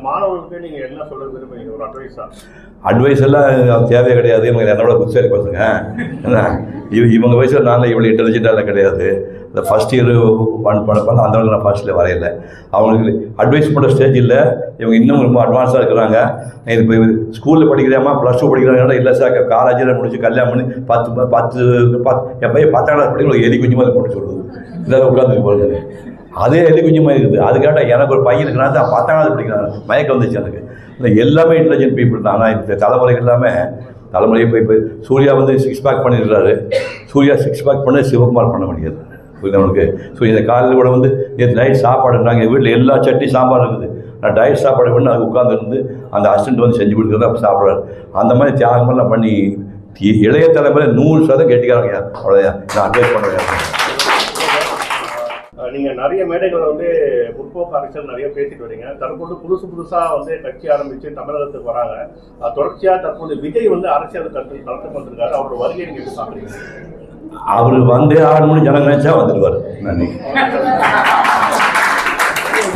மாணவர்களுக்கு நீங்க என்ன சொல்ல விரும்புறீங்க ஒரு அட்வைஸா? அட்வைஸ் எல்லாம் தேவையே கிடையாது. இவங்க என்னோட புதுசாக பசங்க, இவங்க வயசில் நாங்கள் இவ்வளோ இன்டெலிஜென்ட்டாக கிடையாது. இந்த ஃபஸ்ட் இயர் பண்ண அந்த அளவுக்கு நான் ஃபர்ஸ்ட்டில் வரையில. அவங்களுக்கு அட்வைஸ் பண்ணுற ஸ்டேஜ் இல்லை. இவங்க இன்னும் ரொம்ப அட்வான்ஸாக இருக்கிறாங்க. இப்போ ஸ்கூலில் படிக்கிறாமா, +2 படிக்கிறாங்கன்னா இல்லை சார் காலேஜில் முடிச்சு கல்யாணம் பண்ணி 10 10 படிக்கிற எலி குஞ்சுமாக பண்ணி சொல்லுது. இதெல்லாம் உட்காந்துருக்கு போகிறது அதே எலி குஞ்சுமாக இருக்குது. அதுக்காக எனக்கு ஒரு பையன் இருக்குன்னா தான் 10ஆவது படிக்கிறாங்க. மயக்கம் வந்துச்சு எனக்கு. இல்லை எல்லாமே இன்டெலிஜென்ட் பீப்புள் தான். ஆனால் இந்த தலைமுறைகள் எல்லாமே இப்போ சூர்யா 6 பேக் பண்ணிடுறாரு. சூர்யா 6 பேக் பண்ண சிவகுமார் பண்ண முடியாது. புரியுது அவனுக்கு. ஸோ இந்த காலையில் கூட நேற்று நைட் சாப்பாடுனாங்க. எங்கள் வீட்டில் எல்லா சட்னி சாம்பார் இருக்குது. நான் டயட் சாப்பாடு பண்ணி அது உட்காந்துருந்து அந்த அசிஸ்டன்ட் செஞ்சு கொடுக்குறது அப்போ சாப்பிட்றாரு. அந்த மாதிரி தியாகமெல்லாம் பண்ணி இளைய தலைமுறை 100% கெட்டிக்கிறாங்க. அவ்வளோதான் நான் அட்வைஸ் பண்ணுறேன். நீங்க நிறைய மேடைகளை முற்போக்கு அரசியல் நிறைய பேசிட்டு வரீங்க. தற்போது புதுசா கட்சி ஆரம்பிச்சு தமிழகத்துக்கு வராங்க. தொடர்ச்சியா தற்போது விஜய் அரசியல் களத்துக்கு வந்திருக்காரு. அவரோட வருகை நீங்க எப்படி பாக்குறீங்க? அவர் வந்தே 6 மணி ஜனங்க நினைச்சா வந்துடுவார். நன்றி.